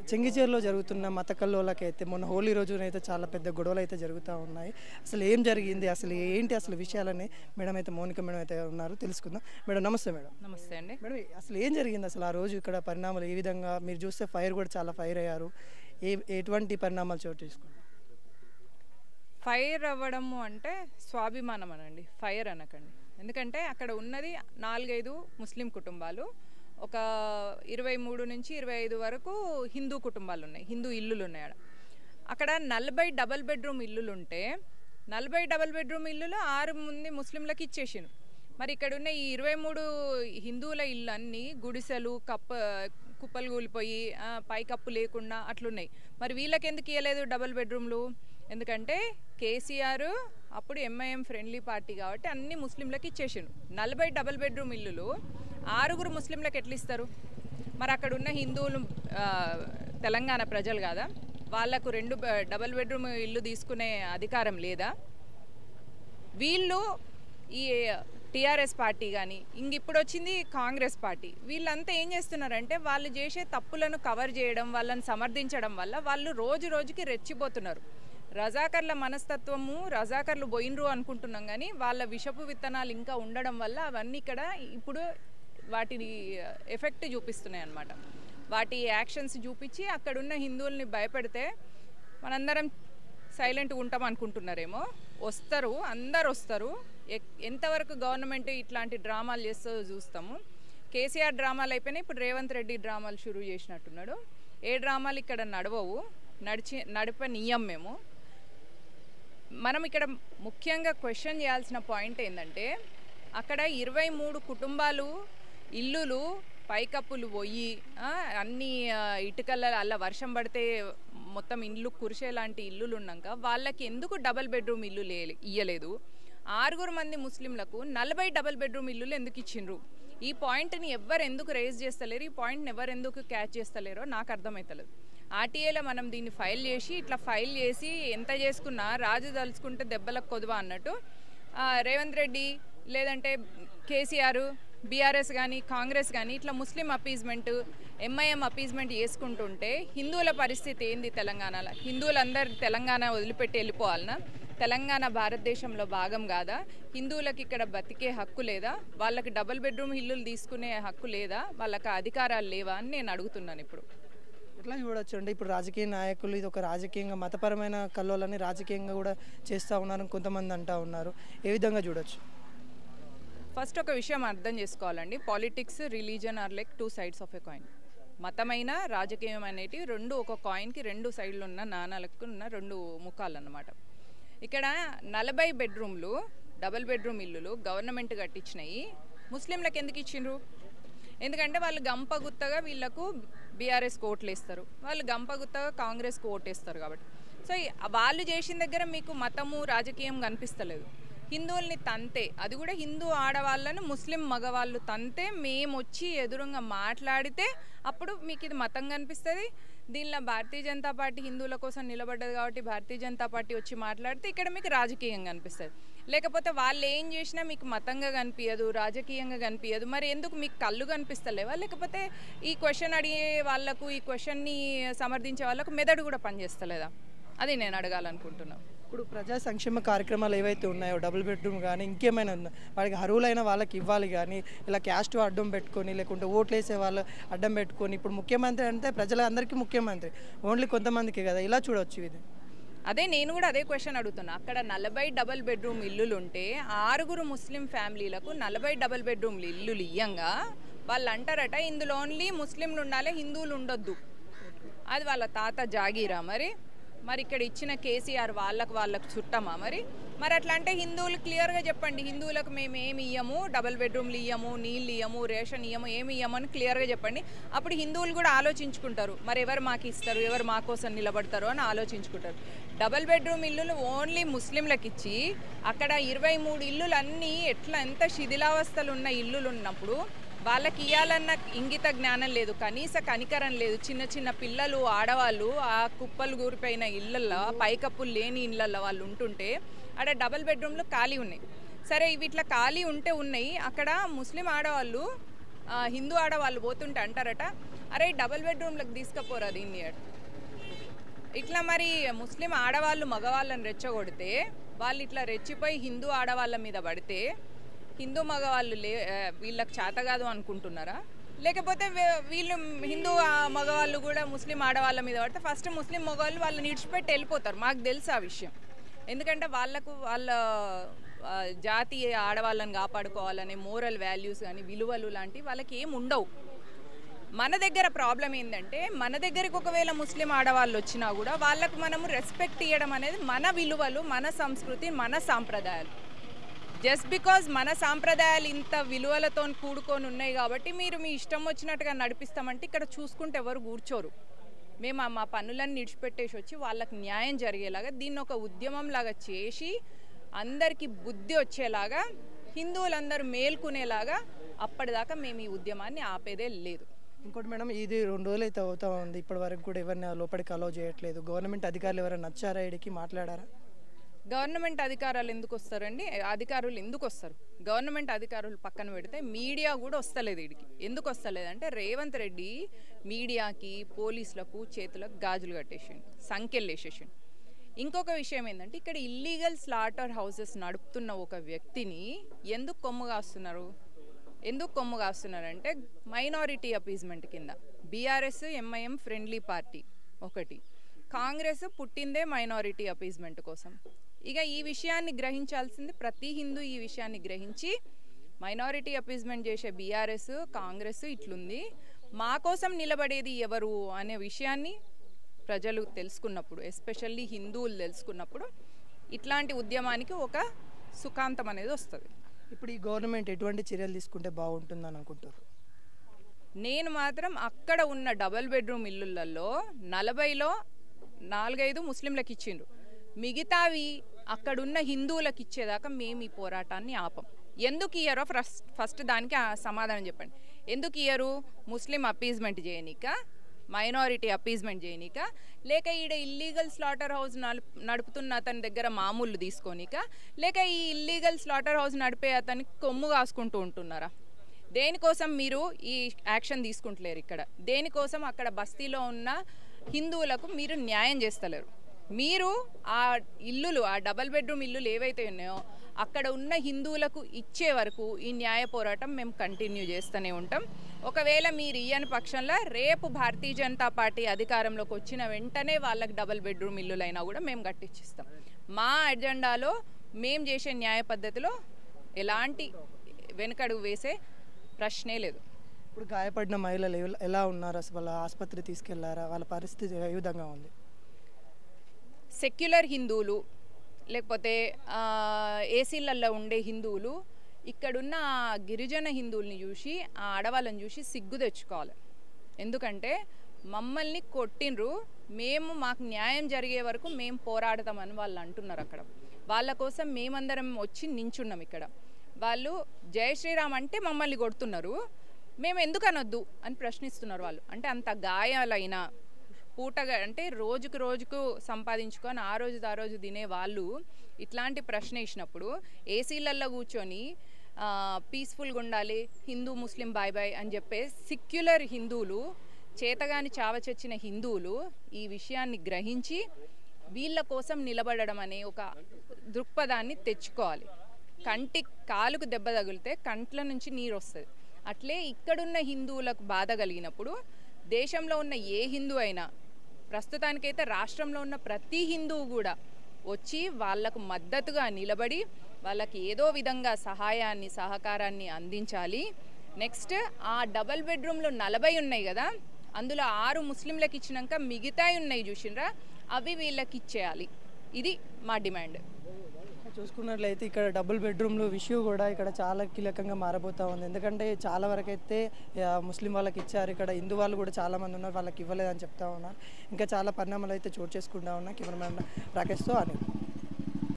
చెంగిచేర్లో జరుగుతున్న మత కల్లోలకైతే మొన్న హోలీ రోజునైతే చాలా పెద్ద గొడవలు అయితే జరుగుతూ ఉన్నాయి. అసలు ఏం జరిగింది, అసలు ఏంటి అసలు విషయాలని మేడం అయితే మౌనిక మేడం అయితే ఉన్నారు, తెలుసుకుందాం. మేడం నమస్తే. మేడం నమస్తే అండి. మేడం అసలు ఏం జరిగింది, అసలు ఆ రోజు ఇక్కడ పరిణామాలు ఏ విధంగా మీరు చూస్తే ఫైర్ కూడా చాలా ఫైర్ అయ్యారు, ఎటువంటి పరిణామాలు చోటు చేసుకున్నారు? ఫైర్ అవ్వడము అంటే స్వాభిమానం అనండి, ఫైర్ అనకండి. ఎందుకంటే అక్కడ ఉన్నది 4-5 ముస్లిం కుటుంబాలు, ఒక 23 నుంచి 25 వరకు హిందూ కుటుంబాలు ఉన్నాయి, హిందూ ఇల్లులు ఉన్నాయి. అక్కడ 40 డబల్ బెడ్రూమ్ ఇల్లులు ఉంటే 40 డబల్ బెడ్రూమ్ ఇల్లులు 6 మంది ముస్లింలకు ఇచ్చేసాను. మరి ఇక్కడ ఉన్న ఈ 23 హిందువుల ఇల్లు అన్నీ గుడిసెలు, కుప్పలు కూలిపోయి పైకప్పు లేకుండా అట్లున్నాయి. మరి వీళ్ళకి ఎందుకు ఇవ్వలేదు డబల్ బెడ్రూమ్లు? ఎందుకంటే కేసీఆర్ అప్పుడు ఎంఐఎం ఫ్రెండ్లీ పార్టీ కాబట్టి అన్ని ముస్లింలకు ఇచ్చేసాను. 40 డబల్ బెడ్రూమ్ ఇల్లులు 6 ముస్లింలకు ఎట్లా ఇస్తారు? మరి అక్కడ ఉన్న హిందువులు తెలంగాణ ప్రజలు కాదా? వాళ్లకు 2 డబల్ బెడ్రూమ్ ఇల్లు తీసుకునే అధికారం లేదా? వీళ్ళు ఈ టీఆర్ఎస్ పార్టీ కానీ ఇప్పుడు వచ్చింది కాంగ్రెస్ పార్టీ, వీళ్ళంతా ఏం చేస్తున్నారంటే వాళ్ళు చేసే తప్పులను కవర్ చేయడం, వాళ్ళని సమర్థించడం వల్ల వాళ్ళు రోజు రోజుకి రెచ్చిపోతున్నారు. రజాకర్ల మనస్తత్వము, రజాకర్లు పోయినరు అనుకుంటున్నాం, కానీ వాళ్ళ విషపు విత్తనాలు ఇంకా ఉండడం వల్ల అవన్నీ ఇక్కడ ఇప్పుడు వాటిని ఎఫెక్ట్ చూపిస్తున్నాయి అన్నమాట. వాటి యాక్షన్స్ చూపించి అక్కడున్న హిందువుల్ని భయపెడితే మనందరం సైలెంట్గా ఉంటాం అనుకుంటున్నారేమో. వస్తారు, అందరు వస్తారు. ఎంతవరకు గవర్నమెంట్ ఇట్లాంటి డ్రామాలు చేస్తుందో చూస్తాము. కేసీఆర్ డ్రామాలు అయిపోయినాయి, ఇప్పుడు రేవంత్ రెడ్డి డ్రామాలు షురూ చేసినట్టున్నాడు. ఏ డ్రామాలు ఇక్కడ నడవవు, నడపనీయం మేము. మనం ఇక్కడ ముఖ్యంగా క్వశ్చన్ చేయాల్సిన పాయింట్ ఏంటంటే, అక్కడ 23 కుటుంబాలు ఇల్లులు పైకప్పులు పోయి అన్ని ఇటుకల అలా వర్షం పడితే మొత్తం ఇల్లు కురిసే లాంటి ఇల్లులు ఉన్నాక వాళ్ళకి ఎందుకు డబల్ బెడ్రూమ్ ఇల్లు ఇయ్యలేదు? 6 మంది ముస్లింలకు 40 డబల్ బెడ్రూమ్ ఇల్లులు ఎందుకు ఇచ్చిండ్రు? ఈ పాయింట్ని ఎవరు ఎందుకు రేజ్ చేస్తలేరు, ఈ పాయింట్ని ఎవరు ఎందుకు క్యాచ్ చేస్తలేరో నాకు అర్థమవుతలేదు. ఆర్టీఏలో మనం దీన్ని ఫైల్ చేసి ఇట్లా ఫైల్ చేసి ఎంత చేసుకున్నా రాజు తలుచుకుంటే దెబ్బలకు కొదువా అన్నట్టు రేవంత్ రెడ్డి లేదంటే కేసీఆర్, బీఆర్ఎస్ కానీ కాంగ్రెస్ కానీ ఇట్లా ముస్లిం అపీజ్మెంట్, ఎంఐఎం అపీజ్మెంట్ చేసుకుంటుంటే హిందువుల పరిస్థితి ఏంది? తెలంగాణలో హిందువులందరూ తెలంగాణ వదిలిపెట్టి వెళ్ళిపోవాలనా? తెలంగాణ భారతదేశంలో భాగం కాదా? హిందువులకు ఇక్కడ బతికే హక్కు లేదా? వాళ్ళకి డబుల్ బెడ్రూమ్ ఇల్లులు తీసుకునే హక్కు లేదా? వాళ్ళకి అధికారాలు లేవా అని నేను అడుగుతున్నాను. ఇప్పుడు ఎట్లా చూడొచ్చు అంటే, ఇప్పుడు రాజకీయ నాయకులు ఇది ఒక రాజకీయంగా మతపరమైన కల్లోలని రాజకీయంగా కూడా చేస్తూ ఉన్నారు కొంతమంది అంటూ ఉన్నారు, ఏ విధంగా చూడొచ్చు? ఫస్ట్ ఒక విషయం అర్థం చేసుకోవాలండి, politics, religion or like 2 sides of a coin. మతమైన రాజకీయం అనేటివి రెండు ఒక కాయిన్కి 2 సైడ్లు ఉన్న నాణాలకు ఉన్న 2 ముఖాలు అన్నమాట. ఇక్కడ 40 బెడ్రూమ్లు డబల్ బెడ్రూమ్ ఇల్లులు గవర్నమెంట్ కట్టించినాయి, ముస్లింలకు ఎందుకు ఇచ్చిండ్రు? ఎందుకంటే వాళ్ళు గంపగుత్తగా వీళ్ళకు బీఆర్ఎస్కి ఓట్లు వేస్తారు, వాళ్ళు గంపగుత్తగా కాంగ్రెస్కి ఓటేస్తారు కాబట్టి. సో వాళ్ళు చేసిన దగ్గర మీకు మతము రాజకీయం కనిపిస్తలేదు. హిందువుల్ని తంతే, అది కూడా హిందూ ఆడవాళ్ళను ముస్లిం మగవాళ్ళు తంతే మేము వచ్చి ఎదురుగా మాట్లాడితే అప్పుడు మీకు ఇది మతం కనిపిస్తుంది. దీనిలో భారతీయ జనతా పార్టీ హిందువుల కోసం నిలబడ్డది కాబట్టి భారతీయ జనతా పార్టీ వచ్చి మాట్లాడితే ఇక్కడ మీకు రాజకీయం కనిపిస్తుంది. లేకపోతే వాళ్ళు ఏం చేసినా మీకు మతంగా కనిపించదు, రాజకీయంగా కనిపించదు. మరి ఎందుకు మీకు కళ్ళు కనిపిస్తలేవా? లేకపోతే ఈ క్వశ్చన్ అడిగే వాళ్ళకు, ఈ క్వశ్చన్ని సమర్థించే వాళ్ళకు మెదడు కూడా పనిచేస్తలేదా? అది నేను అడగాలనుకుంటున్నాను. ఇప్పుడు ప్రజా సంక్షేమ కార్యక్రమాలు ఏవైతే ఉన్నాయో, డబుల్ బెడ్రూమ్ కానీ ఇంకేమైనా ఉందా, వాడికి అర్హులైన వాళ్ళకి ఇవ్వాలి, కానీ ఇలా క్యాస్ట్ అడ్డం పెట్టుకొని లేకుంటే ఓట్లు వేసే వాళ్ళు అడ్డం పెట్టుకొని, ఇప్పుడు ముఖ్యమంత్రి అంటే ప్రజలందరికీ ముఖ్యమంత్రి, ఓన్లీ కొంతమందికి కదా, ఇలా చూడవచ్చు ఇది. అదే నేను కూడా అదే క్వశ్చన్ అడుగుతున్నా. అక్కడ 40 డబల్ బెడ్రూమ్ ఇల్లులు ఉంటే 6 ముస్లిం ఫ్యామిలీలకు 40 డబల్ బెడ్రూమ్ ఇల్లులు ఇయ్యంగా వాళ్ళు అంటారట ఇందులో ఓన్లీ ముస్లింలు ఉండాలి, హిందువులు ఉండొద్దు. అది వాళ్ళ తాత జాగీరా? మరి ఇక్కడ ఇచ్చిన కేసీఆర్ వాళ్ళకు చుట్టమా? మరి అట్లా అంటే హిందువులు క్లియర్గా చెప్పండి, హిందువులకు మేము ఏమి ఇయ్యము, డబల్ బెడ్రూమ్లు ఇయ్యము, నీళ్ళు ఇయ్యము, రేషన్ ఇయ్యము, ఏమి ఇయ్యము అని క్లియర్గా చెప్పండి. అప్పుడు హిందువులు కూడా ఆలోచించుకుంటారు, మరి ఎవరు మాకు ఇస్తారు, ఎవరు మా కోసం నిలబడతారు అని ఆలోచించుకుంటారు. డబల్ బెడ్రూమ్ ఇల్లులు ఓన్లీ ముస్లింలకు ఇచ్చి అక్కడ 23 ఇల్లులు అన్నీ ఎంత శిథిలావస్థలు ఉన్న ఇల్లులు ఉన్నప్పుడు వాళ్ళకి ఇవ్వాలన్న ఇంగిత జ్ఞానం లేదు, కనీస కనికరం లేదు. చిన్న చిన్న పిల్లలు, ఆడవాళ్ళు ఆ కుప్పలు కూరిపోయిన ఇళ్ళల్లో, పైకప్పులు లేని ఇళ్ళల్లో వాళ్ళు ఉంటుంటే అక్కడ డబల్ బెడ్రూమ్లు ఖాళీ ఉన్నాయి. సరే ఇవి ఇట్లా ఖాళీ ఉంటే ఉన్నాయి, అక్కడ ముస్లిం ఆడవాళ్ళు హిందూ ఆడవాళ్ళు పోతుంటే అంటారట అరే డబుల్ బెడ్రూమ్లకు తీసుకుపోరా దీన్ని. ఇట్లా మరి ముస్లిం ఆడవాళ్ళు మగవాళ్ళని రెచ్చగొడితే వాళ్ళు ఇట్లా రెచ్చిపోయి హిందూ ఆడవాళ్ళ మీద పడితే హిందూ మగవాళ్ళు వీళ్ళకి చేత కాదు అనుకుంటున్నారా? లేకపోతే వీళ్ళు హిందూ మగవాళ్ళు కూడా ముస్లిం ఆడవాళ్ళ మీద పడితే ఫస్ట్ ముస్లిం మగవాళ్ళు వాళ్ళని విడిచిపెట్టి వెళ్ళిపోతారు. మాకు తెలుసు ఆ విషయం. ఎందుకంటే వాళ్ళకు వాళ్ళ జాతి ఆడవాళ్ళని కాపాడుకోవాలనే మోరల్ వాల్యూస్ కానీ విలువలు లాంటివి వాళ్ళకి ఏమి ఉండవు. మన దగ్గర ప్రాబ్లం ఏంటంటే మన దగ్గరికి ఒకవేళ ముస్లిం ఆడవాళ్ళు వచ్చినా కూడా వాళ్ళకు మనము రెస్పెక్ట్ ఇవ్వడం అనేది మన విలువలు, మన సంస్కృతి, మన సాంప్రదాయాలు. జస్ట్ బికాజ్ మన సాంప్రదాయాలు ఇంత విలువలతో కూడుకొని ఉన్నాయి కాబట్టి మీరు మీ ఇష్టం వచ్చినట్టుగా నడిపిస్తామంటే ఇక్కడ చూసుకుంటే ఎవరు కూర్చోరు. మేము మా పనులన్నీ విడిచిపెట్టేసి వచ్చి వాళ్ళకి న్యాయం జరిగేలాగా దీన్ని ఒక ఉద్యమంలాగా చేసి అందరికీ బుద్ధి వచ్చేలాగా హిందువులందరూ మేల్కునేలాగా అప్పటిదాకా మేము ఈ ఉద్యమాన్ని ఆపేదే లేదు. ఇంకోటి మేడం, ఇది 2 రోజులు అయితే అవుతా ఉంది. ఇప్పటి వరకు కూడా ఎవరిని లోపలికి అలౌ చేయట్లేదు. గవర్నమెంట్ అధికారులు ఎవరైనా నచ్చారా? ఇడికి మాట్లాడారా? గవర్నమెంట్ అధికారులు ఎందుకు వస్తారండి? అధికారులు ఎందుకు వస్తారు? గవర్నమెంట్ అధికారులు పక్కన పెడితే మీడియా కూడా వస్తలేదు ఇడికి. ఎందుకు వస్తలేదంటే రేవంత్ రెడ్డి మీడియాకి పోలీసులకు చేతులకు గాజులు కట్టేసిండు, సంఖ్యలు వేసేసిండు. ఇంకొక విషయం ఏంటంటే ఇక్కడ ఇల్లీగల్ స్లాటర్ హౌసెస్ నడుపుతున్న ఒక వ్యక్తిని ఎందుకు కొమ్ము కాస్తున్నారంటే మైనారిటీ అపీజ్మెంట్ కింద. బీఆర్ఎస్ ఎంఐఎం ఫ్రెండ్లీ పార్టీ ఒకటి, కాంగ్రెస్ పుట్టిందే మైనారిటీ అపీజ్మెంట్ కోసం. ఇక ఈ విషయాన్ని గ్రహించాల్సింది ప్రతి హిందూ ఈ విషయాన్ని గ్రహించి మైనారిటీ అపీజ్మెంట్ చేసే బీఆర్ఎస్ కాంగ్రెస్ ఇట్లుంది, మా కోసం నిలబడేది ఎవరు అనే విషయాన్ని ప్రజలు తెలుసుకున్నప్పుడు, ఎస్పెషల్లీ హిందువులు తెలుసుకున్నప్పుడు ఇట్లాంటి ఉద్యమానికి ఒక సుఖాంతం అనేది వస్తుంది. ఇప్పుడు ఈ గవర్నమెంట్ ఎటువంటి చర్యలు తీసుకుంటే బాగుంటుందని అనుకుంటారు? నేను మాత్రం అక్కడ ఉన్న డబుల్ బెడ్రూమ్ ఇల్లులలో 40లో 4-5 ముస్లింలకు ఇచ్చిండ్రు. మిగతావి అక్కడున్న హిందువులకు ఇచ్చేదాకా మేము ఈ పోరాటాన్ని ఆపం. ఎందుకు ఇయ్యరో ఫస్ట్ దానికి సమాధానం చెప్పండి. ఎందుకు ఇయ్యరు? ముస్లిం అపీజ్మెంట్ చేయనీక, మైనారిటీ అపీజ్మెంట్ చేయనీక, లేక ఈడ ఇల్లీగల్ స్లాటర్ హౌస్ నడుపుతున్న అతని దగ్గర మామూలు తీసుకోనిక, లేక ఈ ఇల్లీగల్ స్లాటర్ హౌస్ నడిపే అతనికి కొమ్ము కాసుకుంటూ ఉంటున్నారా? దేనికోసం మీరు ఈ యాక్షన్ తీసుకుంటలేరు? ఇక్కడ దేనికోసం అక్కడ బస్తీలో ఉన్న హిందువులకు మీరు న్యాయం చేస్తలేరు? మీరు ఆ ఇల్లులు, ఆ డబల్ బెడ్రూమ్ ఇల్లులు ఏవైతే ఉన్నాయో అక్కడ ఉన్న హిందువులకు ఇచ్చే వరకు ఈ న్యాయ పోరాటం మేము కంటిన్యూ చేస్తూనే ఉంటాం. ఒకవేళ మీరు ఇయ్యని పక్షంలో రేపు భారతీయ జనతా పార్టీ అధికారంలోకి వచ్చిన వెంటనే వాళ్ళకి డబల్ బెడ్రూమ్ ఇల్లులైనా కూడా మేము కట్టించిస్తాం. మా అజెండాలో మేము చేసే న్యాయ పద్ధతిలో ఎలాంటి వెనుకడుగు వేసే ప్రశ్నే లేదు. ఇప్పుడు గాయపడిన మహిళలు ఎలా ఉన్నారు? అసలు వాళ్ళ ఆసుపత్రి తీసుకెళ్లారా? వాళ్ళ పరిస్థితి ఏ విధంగా ఉంది? సెక్యులర్ హిందువులు లేకపోతే ఏసీలలో ఉండే హిందువులు ఇక్కడున్న గిరిజన హిందువుల్ని చూసి, ఆ ఆడవాళ్ళని చూసి సిగ్గు తెచ్చుకోవాలి. ఎందుకంటే మమ్మల్ని కొట్టిండ్రు, మాకు న్యాయం జరిగే వరకు మేము పోరాడతామని వాళ్ళు అంటున్నారు. అక్కడ వాళ్ళ కోసం మేమందరం వచ్చి నించున్నాం. ఇక్కడ వాళ్ళు జై శ్రీరామ్ అంటే మమ్మల్ని కొడుతున్నారు, మేము ఎందుకు అనొద్దు అని ప్రశ్నిస్తున్నారు వాళ్ళు. అంటే అంత గాయాలైన పూటగా అంటే రోజుకు సంపాదించుకొని ఆ రోజు తినే వాళ్ళు ఇట్లాంటి ప్రశ్న ఇచ్చినప్పుడు ఏసీలల్లో కూర్చొని పీస్ఫుల్గా ఉండాలి, హిందూ ముస్లిం బాయ్ బాయ్ అని చెప్పే సెక్యులర్ హిందువులు, చేతగాని చావచచ్చిన హిందువులు ఈ విషయాన్ని గ్రహించి వీళ్ళ కోసం నిలబడడం అనే ఒక దృక్పథాన్ని తెచ్చుకోవాలి. కాలుకు దెబ్బ తగిలితే కంట్ల నుంచి నీరు వస్తుంది. అట్లే ఇక్కడున్న హిందువులకు బాధ కలిగినప్పుడు దేశంలో ఉన్న ఏ హిందూ అయినా, ప్రస్తుతానికైతే రాష్ట్రంలో ఉన్న ప్రతి హిందువు కూడా వచ్చి వాళ్లకు మద్దతుగా నిలబడి వాళ్ళకి ఏదో విధంగా సహాయాన్ని సహకారాన్ని అందించాలి. నెక్స్ట్ ఆ డబల్ బెడ్రూమ్లో 40 ఉన్నాయి కదా, అందులో 6 ముస్లింలకు ఇచ్చినాక మిగతాయి ఉన్నాయి చూసినరా, అవి వీళ్ళకి ఇచ్చేయాలి. ఇది మా డిమాండ్. చూసుకున్నట్లయితే ఇక్కడ డబుల్ బెడ్రూమ్లు ఇష్యూ కూడా ఇక్కడ చాలా కీలకంగా మారబోతూ ఉంది. ఎందుకంటే చాలా వరకు అయితే ముస్లిం వాళ్ళకి ఇచ్చారు, ఇక్కడ హిందూ వాళ్ళు కూడా చాలామంది ఉన్నారు, వాళ్ళకి ఇవ్వలేదని చెప్తా ఉన్నారు. ఇంకా చాలా పరిణామాలు అయితే చోటు చేసుకుంటా ఉన్నాయి. కెమెరామెన్ రాకేష్తో అనిల్.